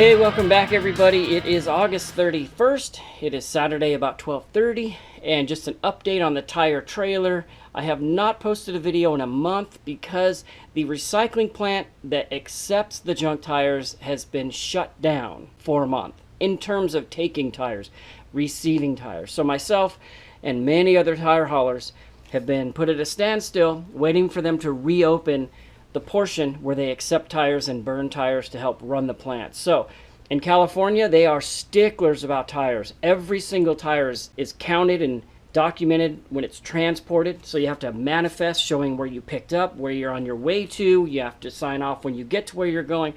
Hey, welcome back everybody. It is August 31st. It is Saturday about 12:30, and just an update on the tire trailer. I have not posted a video in a month because the recycling plant that accepts the junk tires has been shut down for a month in terms of taking tires, receiving tires. So myself and many other tire haulers have been put at a standstill waiting for them to reopen the portion where they accept tires and burn tires to help run the plant. So in California, they are sticklers about tires. Every single tire is counted and documented when it's transported. So you have to have manifest showing where you picked up, where you're on your way to. You have to sign off when you get to where you're going.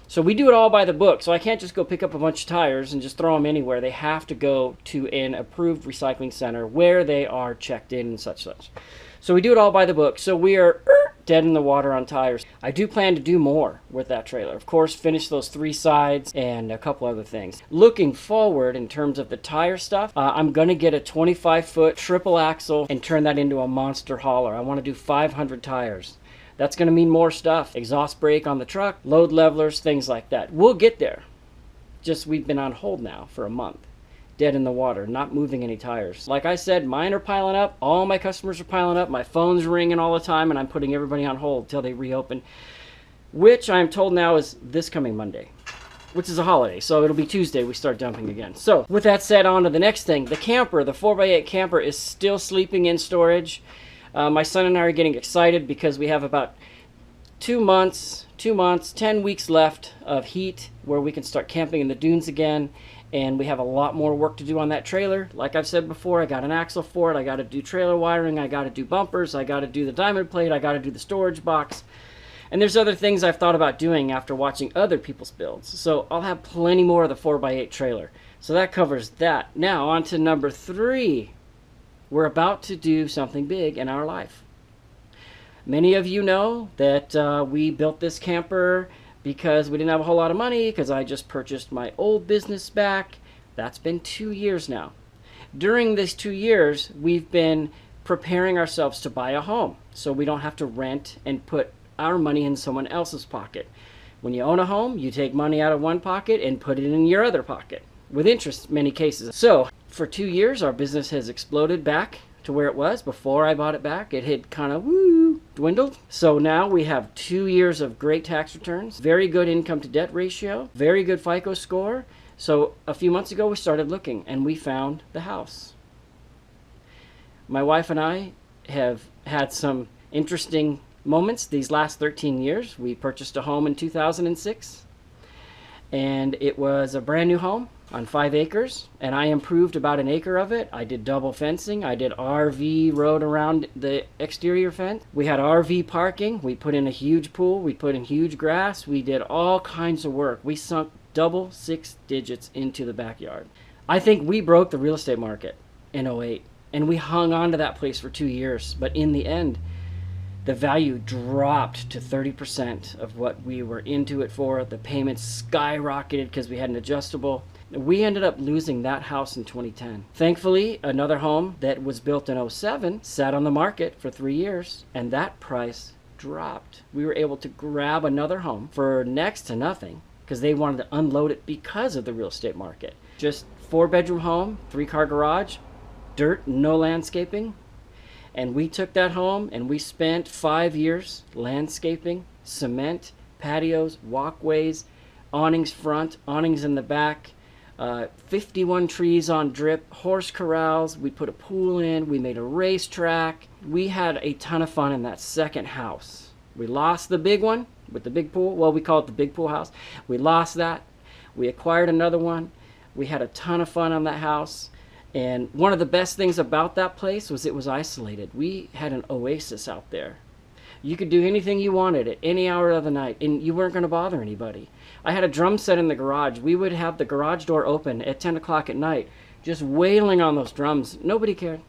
So we do it all by the book. So I can't just go pick up a bunch of tires and just throw them anywhere. They have to go to an approved recycling center where they are checked in and such. So we do it all by the book. So we are dead in the water on tires. I do plan to do more with that trailer. Of course, finish those 3 sides and a couple other things. Looking forward in terms of the tire stuff, I'm going to get a 25-foot triple axle and turn that into a monster hauler. I want to do 500 tires. That's going to mean more stuff. Exhaust brake on the truck, load levelers, things like that. We'll get there. Just we've been on hold now for a month. Dead in the water, not moving any tires. Like I said, mine are piling up. All my customers are piling up. My phone's ringing all the time, and I'm putting everybody on hold till they reopen, which I'm told now is this coming Monday, which is a holiday. So it'll be Tuesday we start dumping again. So with that said, on to the next thing. The camper, the 4x8 camper, is still sleeping in storage. My son and I are getting excited because we have about 2 months, 10 weeks left of heat where we can start camping in the dunes again. And we have a lot more work to do on that trailer. Like I've said before, I got an axle for it. I got to do trailer wiring. I got to do bumpers. I got to do the diamond plate. I got to do the storage box. And there's other things I've thought about doing after watching other people's builds. So I'll have plenty more of the 4x8 trailer. So that covers that. Now on to number 3. We're about to do something big in our life. Many of you know that we built this camper because we didn't have a whole lot of money, because I just purchased my old business back. That's been 2 years now. During these 2 years, we've been preparing ourselves to buy a home so we don't have to rent and put our money in someone else's pocket. When you own a home, you take money out of one pocket and put it in your other pocket, with interest in many cases. So for 2 years, our business has exploded back to where it was before I bought it back. It had kind of dwindled. So now we have 2 years of great tax returns, very good income to debt ratio, very good FICO score. So a few months ago we started looking and we found the house. My wife and I have had some interesting moments these last 13 years. We purchased a home in 2006 and it was a brand new home on 5 acres, and I improved about 1 acre of it. I did double fencing. I did RV road around the exterior fence. We had RV parking. We put in a huge pool. We put in huge grass. We did all kinds of work. We sunk double 6 digits into the backyard. I think we broke the real estate market in '08, and we hung on to that place for 2 years, but in the end, the value dropped to 30% of what we were into it for. The payments skyrocketed because we had an adjustable. We ended up losing that house in 2010. Thankfully, another home that was built in '07 sat on the market for 3 years, and that price dropped. We were able to grab another home for next to nothing because they wanted to unload it because of the real estate market. Just 4-bedroom home, 3-car garage, dirt, no landscaping. And we took that home and we spent 5 years landscaping, cement, patios, walkways, awnings front, awnings in the back, 51 trees on drip, horse corrals. We put a pool in. We made a racetrack. We had a ton of fun in that second house. We lost the big one with the big pool. Well, we call it the big pool house. We lost that. We acquired another one. We had a ton of fun on that house. And one of the best things about that place was it was isolated. We had an oasis out there. You could do anything you wanted at any hour of the night, and you weren't going to bother anybody. I had a drum set in the garage. We would have the garage door open at 10 o'clock at night, just wailing on those drums. Nobody cared.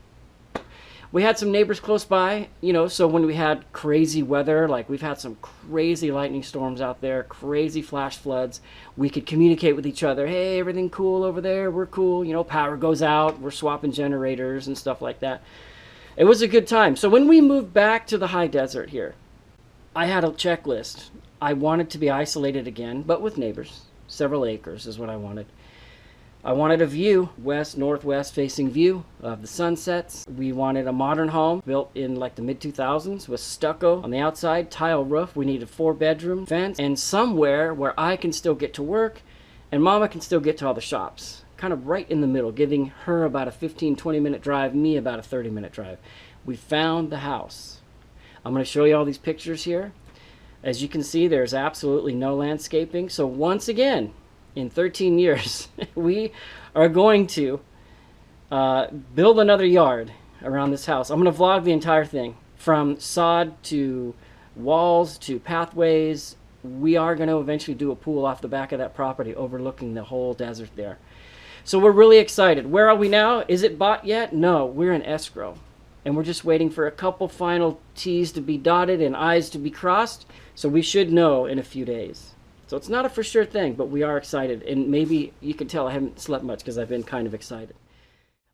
We had some neighbors close by, so when we had crazy weather, like we've had some crazy lightning storms out there, crazy flash floods, we could communicate with each other. Hey, everything cool over there? We're cool. Power goes out. We're swapping generators and stuff like that. It was a good time. So when we moved back to the high desert here, I had a checklist. I wanted to be isolated again, but with neighbors. several acres is what I wanted. I wanted a view, west, northwest facing view of the sunsets. We wanted a modern home built in like the mid-2000s with stucco on the outside, tile roof. We needed 4-bedroom fence, and somewhere where I can still get to work and Mama can still get to all the shops. Kind of right in the middle, giving her about a 15-20 minute drive, me about a 30-minute drive. We found the house. I'm going to show you all these pictures here. As you can see, there's absolutely no landscaping. So once again, in 13 years, we are going to build another yard around this house. I'm going to vlog the entire thing, from sod to walls to pathways. We are going to eventually do a pool off the back of that property overlooking the whole desert there. So we're really excited. Where are we now? Is it bought yet? No, we're in escrow. And we're just waiting for a couple final T's to be dotted and I's to be crossed. So we should know in a few days. So it's not a for sure thing, but we are excited. And maybe you can tell I haven't slept much because I've been kind of excited.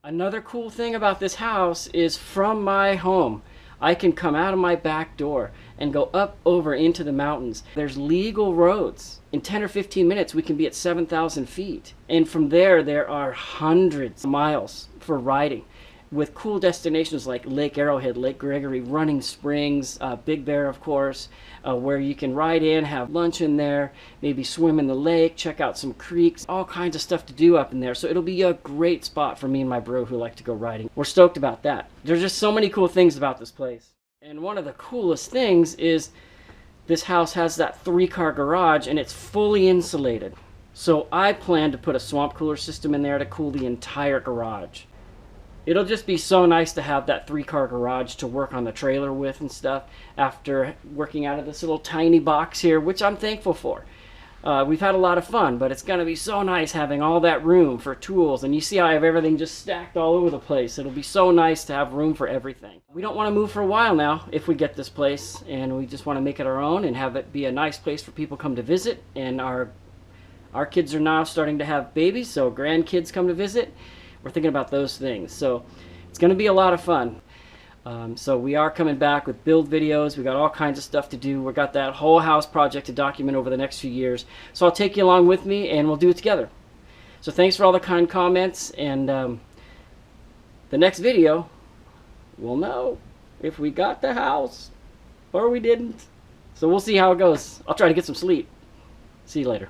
Another cool thing about this house is from my home, I can come out of my back door and go up over into the mountains. There's legal roads. In 10 or 15 minutes, we can be at 7,000 feet. And from there, there are hundreds of miles for riding, with cool destinations like Lake Arrowhead, Lake Gregory, Running Springs, Big Bear, of course, where you can ride in, have lunch in there, maybe swim in the lake, check out some creeks, all kinds of stuff to do up in there. So it'll be a great spot for me and my bro who like to go riding. We're stoked about that. There's just so many cool things about this place. And one of the coolest things is this house has that 3-car garage and it's fully insulated. So I plan to put a swamp cooler system in there to cool the entire garage. It'll just be so nice to have that 3-car garage to work on the trailer with and stuff after working out of this little tiny box here, which I'm thankful for. We've had a lot of fun, but it's going to be so nice having all that room for tools. And you see how I have everything just stacked all over the place. It'll be so nice to have room for everything. We don't want to move for a while now if we get this place, and we just want to make it our own and have it be a nice place for people to come to visit. And our kids are now starting to have babies, so grandkids come to visit. We're thinking about those things. So it's going to be a lot of fun. So we are coming back with build videos. We got all kinds of stuff to do. We got that whole house project to document over the next few years. So I'll take you along with me and we'll do it together. So thanks for all the kind comments, and the next video we'll know if we got the house or we didn't. So we'll see how it goes. I'll try to get some sleep. See you later.